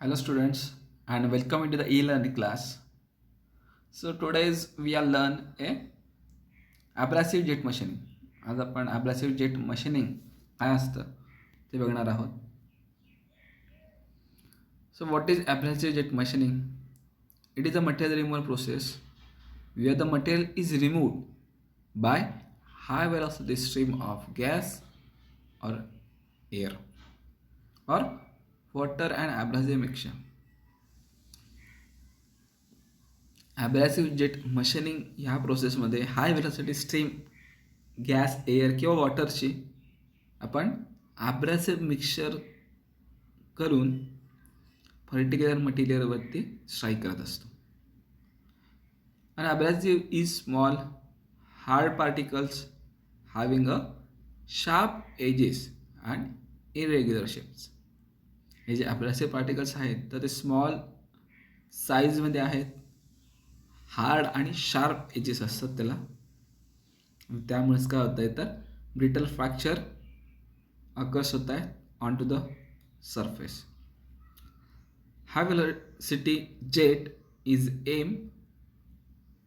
Hello students and welcome into the e-learning class. So today's we are learn a abrasive jet machining. आज आपण abrasive jet machining काय असतं ते बघणार आहोत. So what is abrasive jet machining? It is a material removal process where the material is removed by high velocity stream of gas or air or water and abrasive mixture. Abrasive jet machining ह्या प्रोसेसमध्ये high velocity stream gas air किंवा वॉटरची आपण abrasive mixture करून particular मटेरियलवरती strike करत असतो. आणि abrasive is small hard particles having a sharp edges and irregular shapes. हे जे ॲब्रॅसिव्ह पार्टिकल्स आहेत तर ते स्मॉल साईजमध्ये आहेत, हार्ड आणि शार्प एजेस असतात त्याला. त्यामुळेच काय होत आहे तर ब्रिटल फ्रॅक्चर अकर्स होत आहे on to the surface. High velocity jet is aim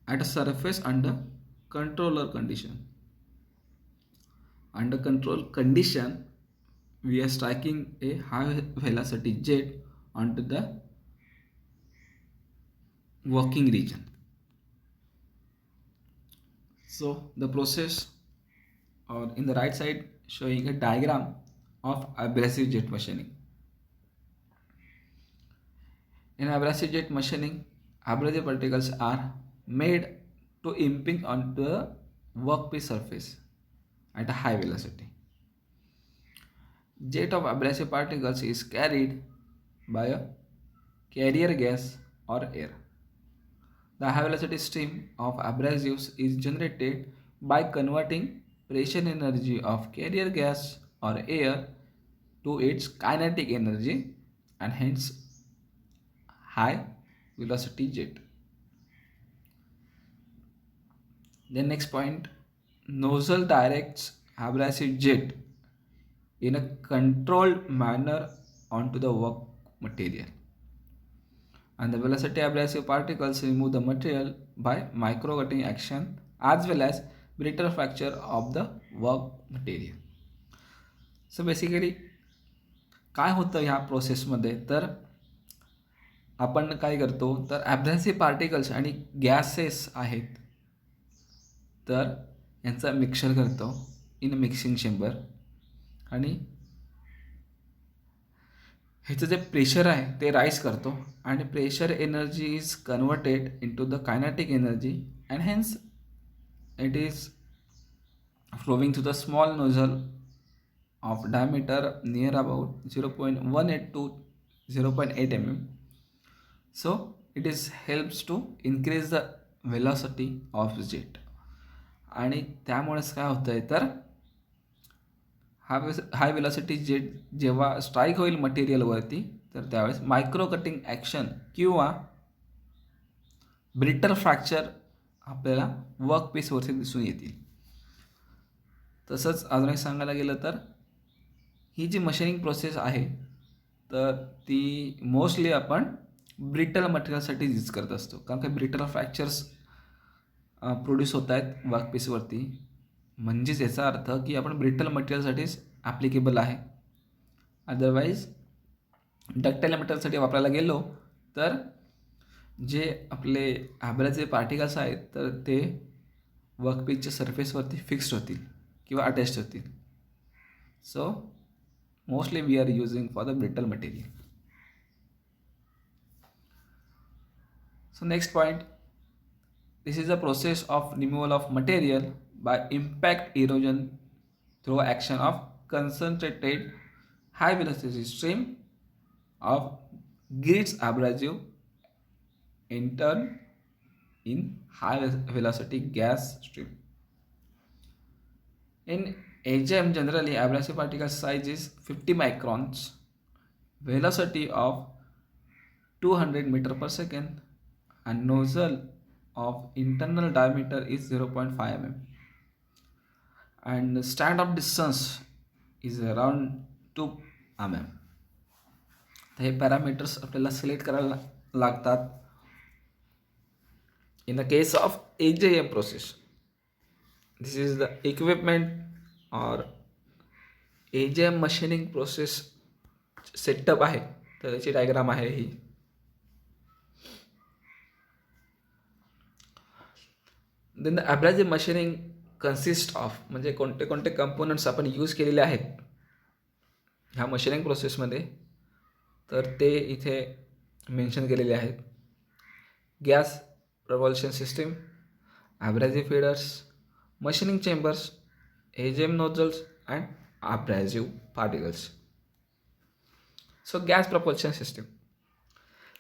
at a surface under controller condition. Under control condition we are striking a high velocity jet onto the working region. So the process, or in the right side showing a diagram of abrasive jet machining. In abrasive jet machining, abrasive particles are made to impinge onto the workpiece surface at a high velocity. Jet of abrasive particles is carried by a carrier gas or air. The high velocity stream of abrasives is generated by converting pressure energy of carrier gas or air to its kinetic energy and hence high velocity jet. The next point, nozzle directs abrasive jet in a controlled manner onto the work material, and the velocity abrasive particles remove the material by micro cutting action as well as brittle fracture of the work material. So basically काय होतं ह्या प्रोसेसमध्ये तर आपण काय करतो तर ॲब्रॅसिव्ह particles आणि गॅसेस आहेत तर यांचा मिक्सचर करतो इन मिक्सिंग चेंबर. आणि ह्याचं जे प्रेशर आहे ते राईज करतो आणि pressure energy is converted in to the kinetic energy and hence it is flowing through the small nozzle of diameter near about 0.18 to 0.8 mm. So it is helps to increase the velocity of jet. आणि त्यामुळेच काय होतं आहे तर हाय velocity jet जेव्हा strike होईल मटेरियलवरती तर त्यावेळेस मायक्रो कटिंग ॲक्शन किंवा ब्रिटल फ्रॅक्चर आपल्याला वर्कपीसवरती दिसून येतील. तसंच अजून एक सांगायला गेलं तर ही जी मशिनिंग प्रोसेस आहे तर ती मोस्टली आपण ब्रिटल मटेरियलसाठी यूज करत असतो, कारण की ब्रिटल फ्रॅक्चर्स प्रोड्यूस होत आहेत वर्कपीसवरती. म्हणजेच याचा अर्थ की आपण ब्रिटल मटेरियलसाठीच ॲप्लिकेबल आहे. अदरवाईज डक्टाईल मटेरियलसाठी वापरायला गेलो तर जे आपले ॲब्रॅसिव्ह पार्टिकल्स आहेत तर ते वर्कपीसच्या सरफेसवरती फिक्स्ड होतील किंवा अटॅच्ड होतील. सो mostly we are using for the brittle material. So next point, this is a process of removal of material by impact erosion through action of concentrated high velocity stream of Gibbs abrasive intern in high velocity gas stream. In HM generally abrasive particle size is 50 microns, velocity of 200 meter per second and nozzle of internal diameter is 0.5 mm and stand up distance is around 2 mm. तर हे parameters आपल्याला select करायला लागतात. In the case of AJM process, this is the equipment or AJM machining process setup आहे. तर त्याची diagram आहे ही. Then the abrasive machining consist of, म्हणजे कोणते कोणते कंपोनंट्स आपण यूज केलेले आहेत ह्या मशिनिंग प्रोसेसमध्ये, तर ते इथे मेन्शन केलेले आहेत. Gas propulsion system, abrasive feeders, machining chambers, AJM nozzles and abrasive particles. So gas propulsion system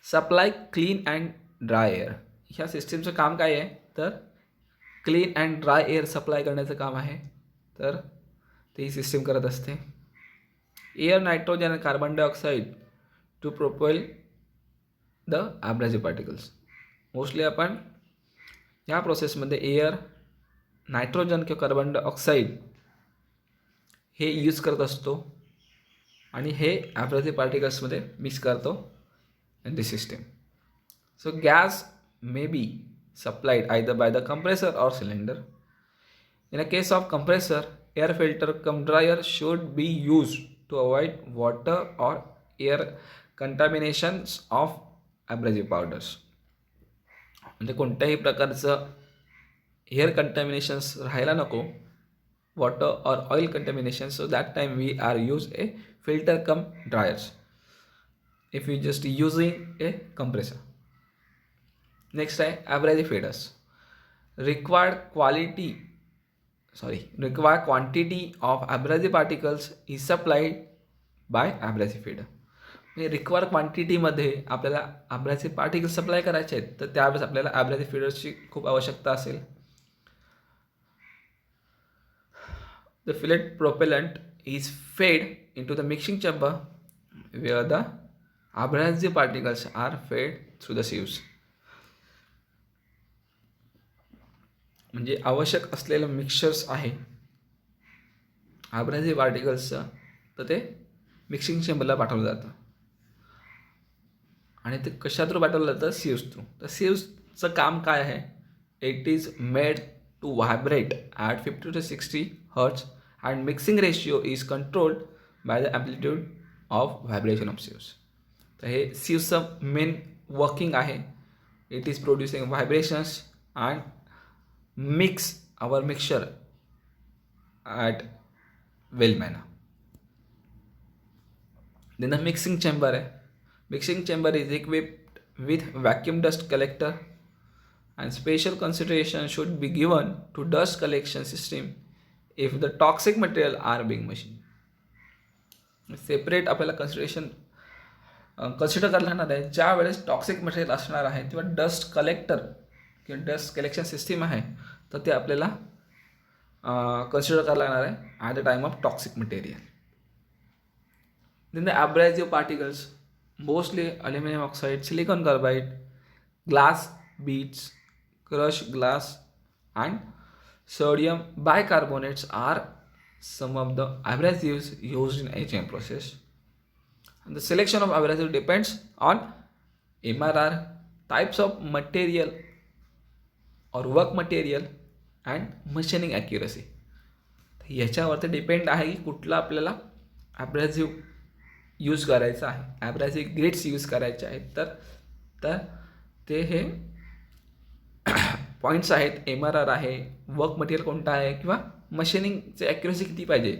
supply clean and dry air. ह्या सिस्टीमचं काम काय आहे, तर clean and dry air supply करण्याचं काम आहे. तर ते ही सिस्टीम करत असते. एअर, नायट्रोजन आणि carbon dioxide to propel the abrasive particles. Mostly आपण ह्या प्रोसेसमध्ये एअर, नायट्रोजन किंवा कार्बन डायऑक्साईड हे यूज करत असतो आणि हे ॲब्रासिव्ह पार्टिकल्समध्ये मिक्स करतो in this system. So gas may be supplied either by the compressor or cylinder. In a case of compressor, air filter cum dryer should be used to avoid water or air contaminations of abrasive powders. म्हणजे कोणत्याही प्रकारचं air कंटॅमिनेशन्स राहायला नको, water or oil contamination, so that time we are use a filter cum dryers if we just using a compressor. Next आहे abrasive feeders. Required quantity of abrasive particles is supplied by abrasive feeder. म्हणजे required क्वांटिटीमध्ये आपल्याला ॲब्रासिव्ह particles supply करायचे आहेत, तर त्यावेळेस आपल्याला ॲब्रासिव्ह फीडर्सची खूप आवश्यकता असेल. The fillet propellant is fed into the mixing chamber where the abrasive particles are fed through the sieves. म्हणजे आवश्यक असलेलं मिक्सचर्स आहे ॲब्रासिव्ह पार्टिकल्सचं, तर ते मिक्सिंग चेंबरला पाठवलं जातं. आणि ते कशा थ्रू पाठवलं जातं, सीव्स थ्रू. तर सीव्सचं काम काय आहे, it is made to vibrate at 50 to 60 Hz and mixing ratio is controlled by the amplitude of vibration of sieves. तर हे सीव्सचं मेन वर्किंग आहे. It is producing vibrations and mix our mixture at well manner. Then the mixing chamber आहे. Mixing chamber is equipped with vacuum dust collector and special consideration should be given to dust collection system if the toxic material are being machined. Separate आपल्याला consider करायला लागणार आहे ज्या वेळेस toxic material असणार आहे किंवा डस्ट कलेक्टर किंवा डस्ट कलेक्शन सिस्टीम आहे, तर ते आपल्याला कन्सिडर करायला लागणार आहे at the time of toxic material. Then the abrasive particles, mostly aluminium oxide, silicon carbide, glass beads, crushed glass and sodium bicarbonates are some of the abrasives used in AJM process. And the selection of abrasive depends on MRR, types of material or work material and machining accuracy. याच्यावरती depend आहे की कुठला आपल्याला ॲब्रासिव्ह use करायचा आहे, ॲब्रासिव्ह grades use करायचे आहेत. तर ते हे पॉईंट्स आहेत, MRR आहे, वर्क मटेरियल कोणता आहे किंवा मशिनिंगची ॲक्युरसी किती पाहिजे,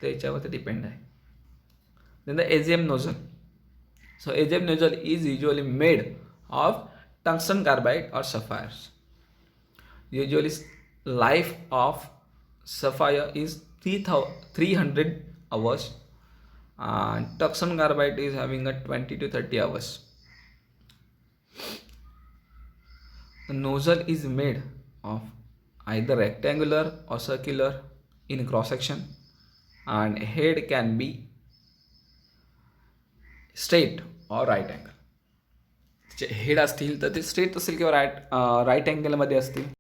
त्याच्यावरती डिपेंड आहे. Then the AJM nozzle. So AJM nozzle is usually made of tungsten carbide or sapphires. Usually life of sapphire is 300 hours and tungsten carbide is having a 20 to 30 hours. The nozzle is made of either rectangular or circular in cross section and head can be straight or right angle. J head असतील तर ते straight असेल किंवा right अँगलमध्ये असतील.